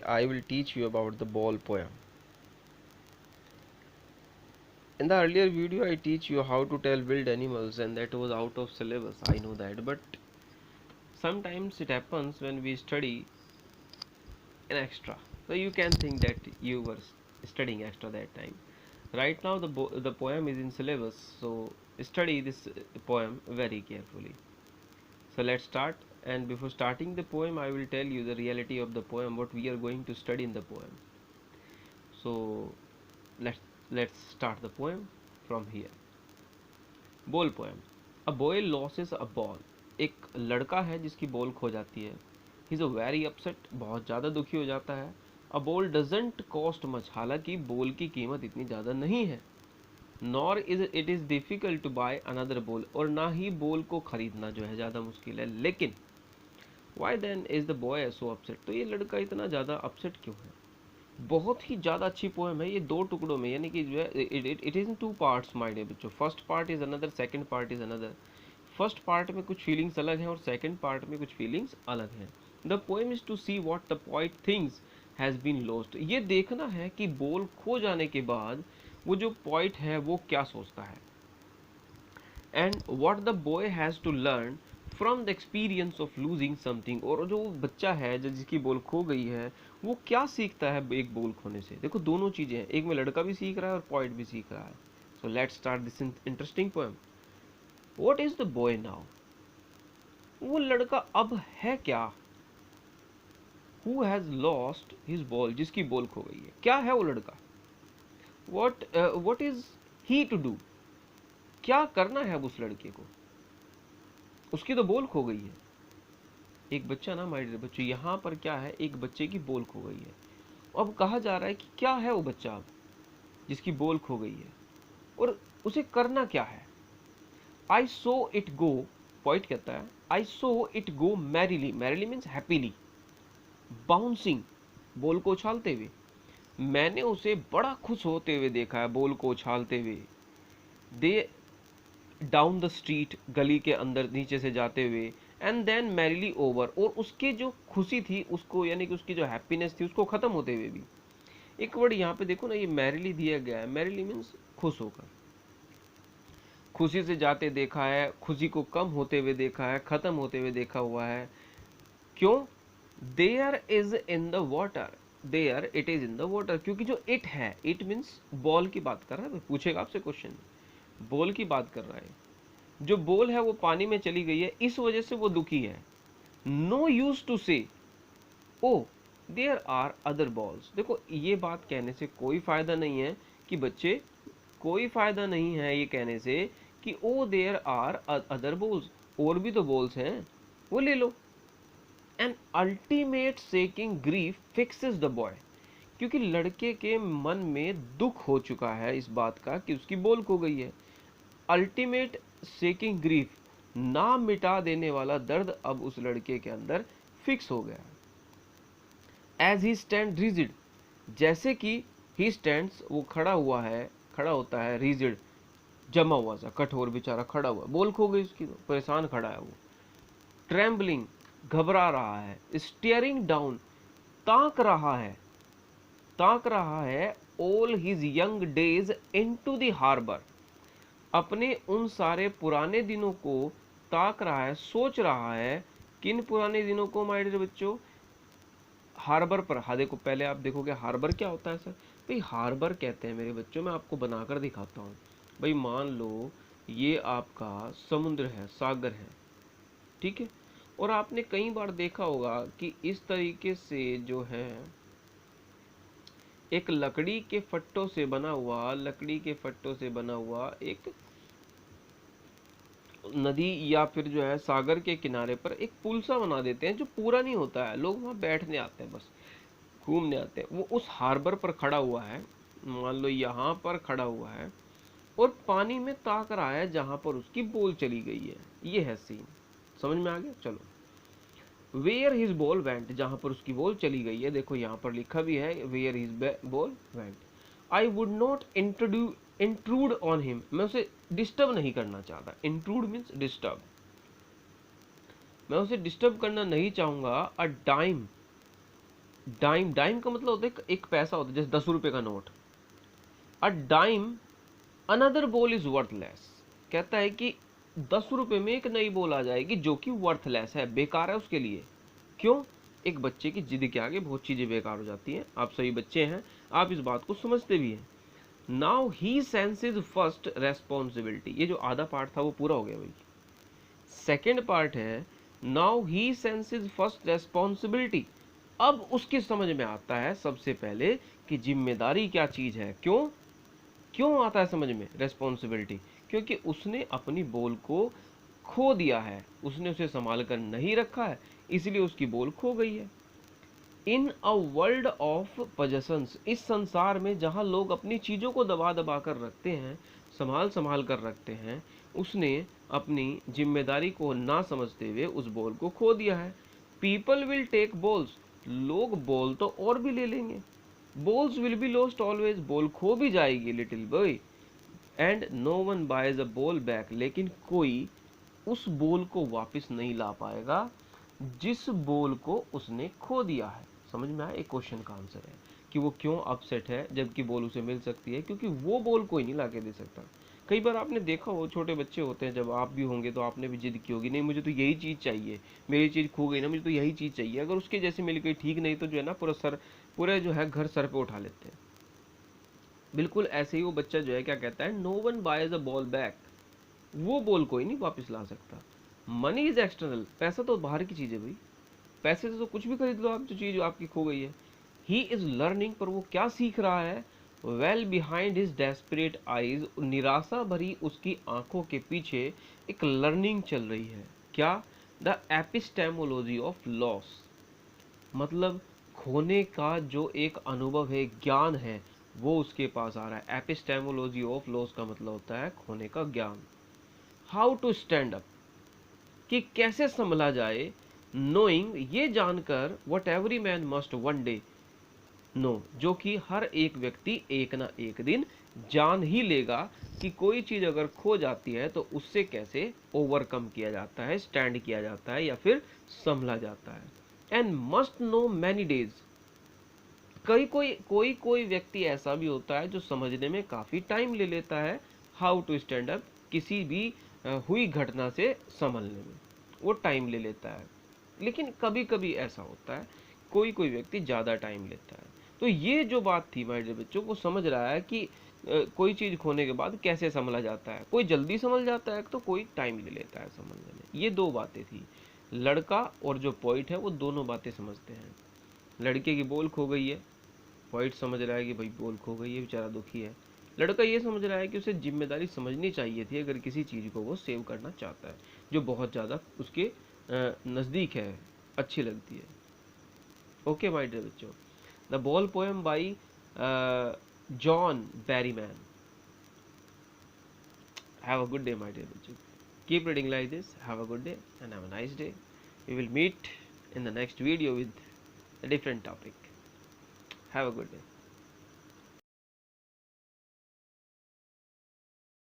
Today I will teach you about the ball poem. In the earlier video I teach you how to tell wild animals, and that was out of syllabus, I know that, but sometimes it happens when we study an extra. So you can think that you were studying extra that time. Right now the poem is in syllabus, so study this poem very carefully. So let's start, and before starting the poem I will tell you the reality of the poem, what we are going to study in the poem. So let's start the poem from here. Ball poem. A boy loses a ball. एक लड़का है जिसकी ball खो जाती है. He is a very upset, बहुत ज़्यादा दुखी हो जाता है. A ball doesn't cost much, हालांकि बॉल की कीमत इतनी ज़्यादा नहीं है. Nor is it is difficult to buy another ball, और ना ही बॉल को खरीदना जो है ज़्यादा मुश्किल है. लेकिन why then is the boy so upset, तो ये लड़का इतना ज़्यादा अपसेट क्यों है. बहुत ही ज़्यादा अच्छी पोएम है ये, दो टुकड़ों में, यानी कि जो है it is in two parts my dear बच्चों. First part is another, second part is another. First part में कुछ फीलिंग्स अलग हैं और सेकंड पार्ट में कुछ फीलिंग्स अलग हैं. The poem is to see what the poet thinks has been lost. ये देखना है कि बॉल खो जाने के बाद वो जो पोएट है वो क्या सोचता है. And what the boy has to learn from the experience of losing something, और जो बच्चा है जो जिसकी बॉल खो गई है वो क्या सीखता है एक बॉल खोने से. देखो दोनों चीज़ें हैं, एक में लड़का भी सीख रहा है और पॉइंट भी सीख रहा है. So let's start this interesting poem. What is the boy now, वो लड़का अब है क्या. Who has lost his ball, जिसकी बॉल खो गई है, क्या है वो लड़का. What is he to do, क्या करना है अब उस लड़के को, उसकी तो बॉल खो गई है. एक बच्चा ना माय डियर बच्चों, यहाँ पर क्या है, एक बच्चे की बॉल खो गई है. अब कहा जा रहा है कि क्या है वो बच्चा अब जिसकी बॉल खो गई है और उसे करना क्या है. I so it go, point कहता है I so it go merrily, merrily means happily, bouncing, ball को उछालते हुए. मैंने उसे बड़ा खुश होते हुए देखा है बॉल को उछालते हुए. दे डाउन द स्ट्रीट, गली के अंदर नीचे से जाते हुए. एंड देन मैरिली ओवर, और उसकी जो खुशी थी उसको, यानी कि उसकी जो हैप्पीनेस थी उसको खत्म होते हुए भी. एक वर्ड यहाँ पे देखो ना, ये मैरिली दिया गया है. मैरिली मीन्स खुश होकर, खुशी से जाते देखा है, खुशी को कम होते हुए देखा है, खत्म होते हुए देखा हुआ है. क्यों. There is in the water, there it is in the water, क्योंकि जो इट है, इट मीन्स बॉल की बात कर रहा है. पूछेगा आपसे क्वेश्चन, बॉल की बात कर रहा है. जो बॉल है वो पानी में चली गई है, इस वजह से वो दुखी है. नो यूज टू से ओ देयर आर अदर बॉल्स. देखो ये बात कहने से कोई फायदा नहीं है कि बच्चे, कोई फायदा नहीं है ये कहने से कि O there are other balls, और भी तो बॉल्स हैं, वो ले लो. An ultimate seeking grief fixes the boy, क्योंकि लड़के के मन में दुख हो चुका है इस बात का कि उसकी बॉल खो गई है. अल्टीमेट सेकिंग ग्रीफ, ना मिटा देने वाला दर्द अब उस लड़के के अंदर फिक्स हो गया. एज ही स्टैंड रिजिड, जैसे कि ही स्टैंड्स, वो खड़ा हुआ है, खड़ा होता है. रिजिड, जमा हुआ सा, कठोर, बेचारा खड़ा हुआ, बॉल खो गई उसकी, परेशान खड़ा है वो. ट्रेम्बलिंग, घबरा रहा है. स्टीयरिंग डाउन, ताक रहा है, ताक रहा है. All his young days into the harbour, अपने उन सारे पुराने दिनों को ताक रहा है, सोच रहा है. किन पुराने दिनों को माय डियर बच्चों, हार्बर पर. हाँ देखो, पहले आप देखोगे हार्बर क्या होता है सर. भाई हार्बर कहते हैं मेरे बच्चों, मैं आपको बनाकर दिखाता हूँ. भाई मान लो ये आपका समुद्र है, सागर है, ठीक है. और आपने कई बार देखा होगा कि इस तरीके से जो है एक लकड़ी के फट्टों से बना हुआ, लकड़ी के फट्टों से बना हुआ एक नदी या फिर जो है सागर के किनारे पर एक पुल सा बना देते हैं जो पूरा नहीं होता है. लोग वहाँ बैठने आते हैं, बस घूमने आते हैं. वो उस हार्बर पर खड़ा हुआ है, मान लो यहाँ पर खड़ा हुआ है और पानी में ताक रहा है जहाँ पर उसकी बॉल चली गई है. ये है सीन, समझ में आ गया. चलो, वेयर हिज बॉल वेंट, जहाँ पर उसकी बॉल चली गई है. देखो यहाँ पर लिखा भी है where his ball went. I would not intrude on him, मैं उसे डिस्टर्ब नहीं करना चाहता. इंट्रूड मीन्स डिस्टर्ब, मैं उसे डिस्टर्ब करना नहीं चाहूंगा. अ डाइम, डाइम, डाइम का मतलब होता है एक पैसा होता है, जैसे 10 रुपए का note. A dime another ball is worthless, कहता है कि 10 रुपए में एक नई बॉल आ जाएगी जो कि वर्थलेस है, बेकार है उसके लिए। क्यों? एक बच्चे की जिद के आगे बहुत चीजें बेकार हो जाती हैं। आप सभी बच्चे हैं, आप इस बात को समझते भी हैं। Now he senses first responsibility, ये जो आधा पार्ट था वो पूरा हो गया भाई। सेकेंड पार्ट है now he senses first responsibility, अब उसकी समझ में आता है सबसे पहले कि जिम्मेदारी क्या चीज है। क्यों? क्यों आता है समझ में रेस्पॉन्सिबिलिटी? क्योंकि उसने अपनी बॉल को खो दिया है, उसने उसे संभाल कर नहीं रखा है, इसलिए उसकी बॉल खो गई है। इन अ वर्ल्ड ऑफ पोजेशंस, इस संसार में जहां लोग अपनी चीजों को दबा दबा कर रखते हैं, संभाल संभाल कर रखते हैं, उसने अपनी जिम्मेदारी को ना समझते हुए उस बॉल को खो दिया है। पीपल विल टेक बॉल्स, लोग बॉल तो और भी ले लेंगे। Balls will be lost always, ball खो भी जाएगी little boy. And no one buys a ball back, लेकिन कोई उस बॉल को वापस नहीं ला पाएगा जिस बॉल को उसने खो दिया है। समझ में आया? एक क्वेश्चन का आंसर है कि वो क्यों अपसेट है जबकि बॉल उसे मिल सकती है, क्योंकि वो बॉल कोई नहीं ला के दे सकता। कई बार आपने देखा हो, छोटे बच्चे होते हैं, जब आप भी होंगे तो आपने भी जिद की होगी, नहीं मुझे तो यही चीज़ चाहिए, मेरी चीज़ खो गई ना, मुझे तो यही चीज़ चाहिए। अगर उसके जैसे मिल गई ठीक, नहीं तो जो है ना पूरे जो है घर सर पे उठा लेते हैं। बिल्कुल ऐसे ही वो बच्चा जो है क्या कहता है, no one buys a ball back, वो बॉल कोई नहीं वापस ला सकता। मनी इज एक्सटर्नल, पैसा तो बाहर की चीज़ है भाई, पैसे से तो कुछ भी खरीद लो आप, जो चीज़ आपकी खो गई है। ही इज लर्निंग, पर वो क्या सीख रहा है? Well behind his desperate eyes, निराशा भरी उसकी आंखों के पीछे एक लर्निंग चल रही है। क्या? द एपिस्टेमोलॉजी ऑफ लॉस, मतलब खोने का जो एक अनुभव है, ज्ञान है, वो उसके पास आ रहा है। एपिस्टेमोलॉजी ऑफ लॉस का मतलब होता है खोने का ज्ञान। हाउ टू स्टैंड अप, कि कैसे संभला जाए। नोइंग, ये जानकर, what every man must one day know, जो कि हर एक व्यक्ति एक ना एक दिन जान ही लेगा कि कोई चीज अगर खो जाती है तो उससे कैसे ओवरकम किया जाता है, स्टैंड किया जाता है या फिर संभला जाता है। And must know many days, कोई व्यक्ति ऐसा भी होता है जो समझने में काफी टाइम ले लेता है। हाउ टू स्टैंड अप, किसी भी हुई घटना से संभलने में वो टाइम ले लेता है। लेकिन कभी कभी ऐसा होता है कोई व्यक्ति ज्यादा टाइम लेता है। तो ये जो बात थी माय डियर बच्चों, को समझ रहा है कि कोई चीज खोने के बाद कैसे संभला जाता है। कोई जल्दी संभल जाता है तो कोई टाइम ले लेता है संभलने में। ये दो बातें थी। लड़का और जो पॉइंट है वो दोनों बातें समझते हैं। लड़के की बॉल खो गई है, पॉइंट समझ रहा है कि भाई बॉल खो गई है, बेचारा दुखी है। लड़का ये समझ रहा है कि उसे जिम्मेदारी समझनी चाहिए थी अगर किसी चीज़ को वो सेव करना चाहता है जो बहुत ज़्यादा उसके नज़दीक है, अच्छी लगती है। ओके माय डियर बच्चों, the ball poem by John Berryman. Have a good day my dear बच्चों, keep reading like this, have a good day and have a nice day. We will meet in the next video with a different topic. Have a good day.